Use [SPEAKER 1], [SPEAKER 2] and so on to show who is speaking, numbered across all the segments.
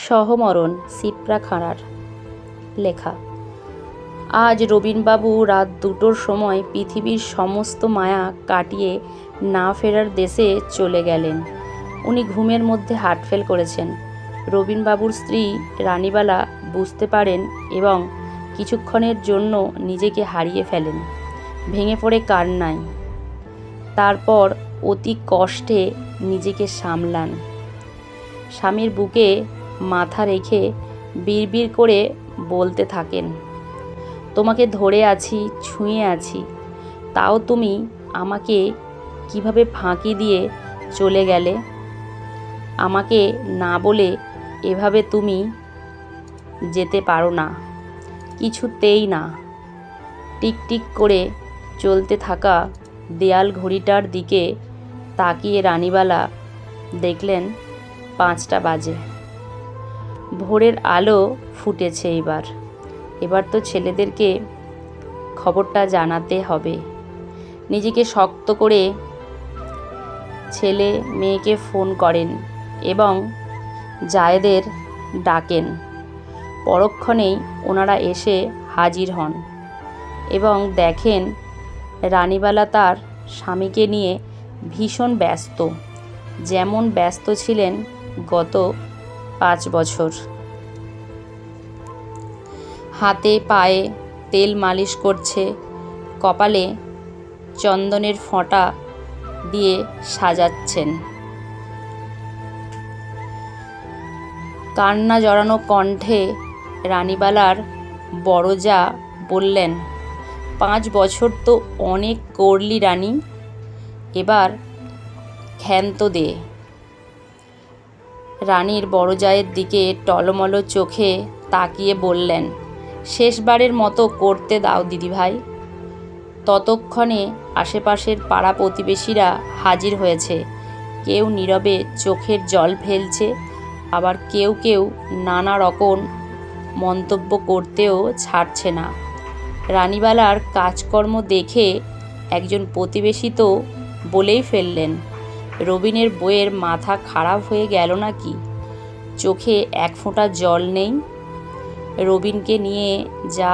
[SPEAKER 1] সহমরণ সিপ্রা খাঁড়ার লেখা। আজ রবীনবাবু রাত 2টোর সময় পৃথিবীর সমস্ত মায়া কাটিয়ে না ফেরার দেশে চলে গেলেন। উনি ঘুমের মধ্যে হার্টফেল করেছেন। রবীনবাবুর স্ত্রী রানীবালা বুঝতে পারেন এবং কিছুক্ষণের জন্য নিজেকে হারিয়ে ফেলেন, ভেঙে পড়ে কান্নায়। তারপর অতি কষ্টে নিজেকে সামলান। স্বামীর বুকে মাথা রেখে বিড়বিড় করে বলতে থাকেন, তোমাকে ধরে আছি, ছুঁয়ে আছি, তাও তুমি আমাকে কিভাবে ফাঁকি দিয়ে চলে গেলে? আমাকে না বলে এভাবে তুমি যেতে পারো না, কিছুতেই না। টিকটিক করে চলতে থাকা দেয়াল ঘড়িটার দিকে তাকিয়ে রানীবালা দেখলেন 5টা বাজে। ভোরের আলো ফুটেছে। এবার তো ছেলেদেরকে খবরটা জানাতে হবে। নিজেকে শক্ত করে ছেলে মেয়েকে ফোন করেন এবং জায়েদের ডাকেন। পরক্ষণেই ওনারা এসে হাজির হন এবং দেখেন রানীবালা তার স্বামীকে নিয়ে ভীষণ ব্যস্ত, যেমন ব্যস্ত ছিলেন গত 5 বছর। হাতে পায়ে তেল মালিশ করছে, কপালে চন্দনের ফোঁটা দিয়ে সাজাচ্ছেন। কান্না জড়ানো কণ্ঠে রানীবালার বড় জা বললেন, 5 বছর তো অনেক করলি রানী, এবার ক্ষান্ত দে। রানীর বড় জায়ের দিকে টলমলো চোখে তাকিয়ে বললেন, শেষবারের মতো করতে দাও দিদিভাই। ততক্ষণে আশেপাশের পাড়া প্রতিবেশীরা হাজির হয়েছে। কেউ নীরবে চোখের জল ফেলছে, আবার কেউ কেউ নানা রকম মন্তব্য করতেও ছাড়ছে না। রানীবালার কাজকর্ম দেখে একজন প্রতিবেশী তো বলেই ফেললেন, রবিনের বউয়ের মাথা খারাপ হয়ে গেল নাকি? চোখে এক ফোঁটা জল নেই। রবিনকে নিয়ে যা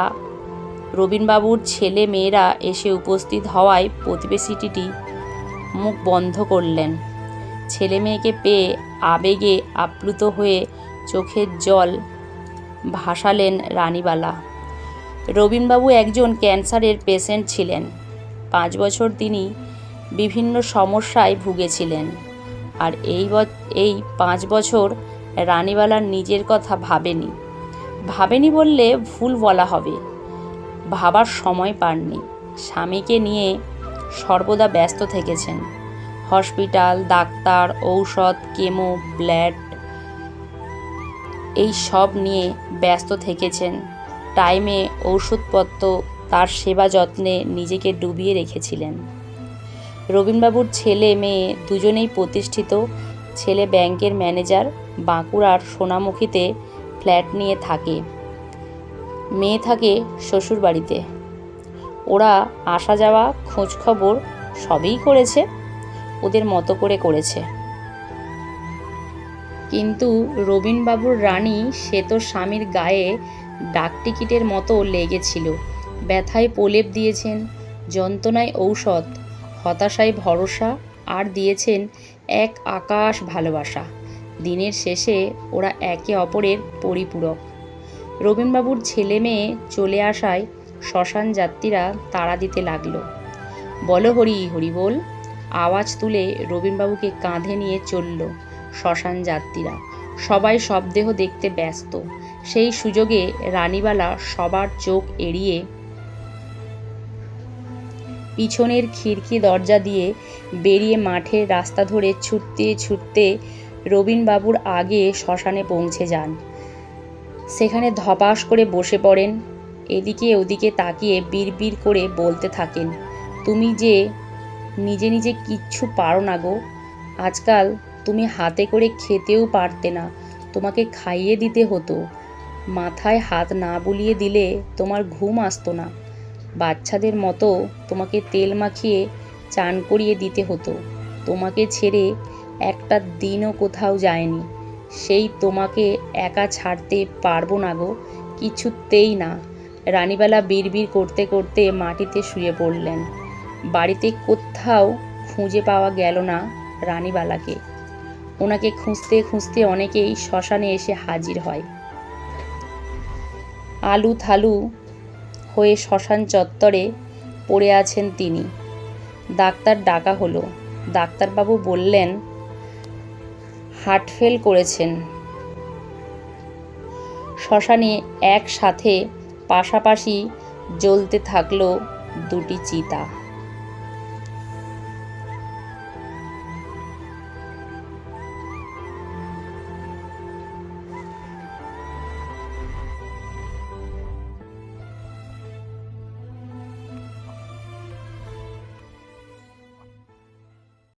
[SPEAKER 1] রবীনবাবুর ছেলে মেয়েরা এসে উপস্থিত হওয়ায় প্রতিবেশীটি মুখ বন্ধ করলেন। ছেলে মেয়েকে পেয়ে আবেগে আপ্লুত হয়ে চোখের জল ভাসালেন রানীবালা। রবীনবাবু একজন ক্যান্সারের পেশেন্ট ছিলেন। 5 বছর তিনি বিভিন্ন সমস্যায় ভুগেছিলেন। আর এই 5 বছর রানীবালার নিজের কথা ভাবেনি বললে ভুল বলা হবে। ভাবার সময় পাননি। স্বামীকে নিয়ে সর্বদা ব্যস্ত থেকেছেন। হসপিটাল, ডাক্তার, ঔষধ, কেমো, ব্লাড এই সব নিয়ে ব্যস্ত থেকেছেন। টাইমে ওষুধপত্র, তার সেবা যত্নে নিজেকে ডুবিয়ে রেখেছিলেন। রবীনবাবুর ছেলে মেয়ে দুজনেই প্রতিষ্ঠিত। ছেলে ব্যাংকের ম্যানেজার, বাঁকুড়ার সোনামুখীতে ফ্ল্যাট নিয়ে থাকে। মেয়ে থাকে শ্বশুরবাড়িতে। ওরা আসা যাওয়া, খোঁজখবর সবই করেছে, ওদের মতো করে করেছে। কিন্তু রবীনবাবুর রানী, সে তো স্বামীর গায়ে ডাকটিকিটের মতো লেগেছিল। ব্যথায় প্রলেপ দিয়েছেন, যন্ত্রণায় ঔষধ, হতাশায় ভরসা, আর দিয়েছেন এক আকাশ ভালোবাসা। দিনের শেষে ওরা একে অপরের পরিপূরক। রবীনবাবুর ছেলে মেয়ে চলে আসায় শ্মশান যাত্রীরা তাড়া দিতে লাগলো। বলো হরি হরি বল, আওয়াজ তুলে রবীনবাবুকে কাঁধে নিয়ে চলল শ্মশান যাত্রীরা। সবাই শবদেহ দেখতে ব্যস্ত। সেই সুযোগে রানীবালা সবার চোখ এড়িয়ে পিছনের খিড়কি দরজা দিয়ে বেরিয়ে মাঠের রাস্তা ধরে ছুটতে ছুটতে রবীনবাবুর আগে শ্মশানে পৌঁছে যান। সেখানে ধপাস করে বসে পড়েন। এদিকে ওদিকে তাকিয়ে বিড়বিড় করে বলতে থাকেন, তুমি যে নিজে নিজে কিচ্ছু পারো না গো। আজকাল তুমি হাতে করে খেতেও পারতে না, তোমাকে খাইয়ে দিতে হতো। মাথায় হাত না বুলিয়ে দিলে তোমার ঘুম আসতো না। বাচ্চাদের মতো তোমাকে তেল মাখিয়ে চান করিয়ে দিতে হতো। তোমাকে ছেড়ে একটা দিনও কোথাও যায়নি। সেই তোমাকে একা ছাড়তে পারবো না গো, কিছুতেই না। রানীবালা বিড়বিড় করতে করতে মাটিতে শুয়ে পড়লেন। বাড়িতে কোথাও খুঁজে পাওয়া গেল না রানীবালাকে। ওনাকে খুঁজতে খুঁজতে অনেকেই শ্মশানে এসে হাজির হয়। আলু থালু হয়ে শ্মশান চত্বরে পড়ে আছেন তিনি। ডাক্তার ডাকা হলো। ডাক্তারবাবু বললেন হার্ট ফেল করেছেন। শ্মশানে একসাথে পাশাপাশি জ্বলতে থাকলো দুটি চিতা।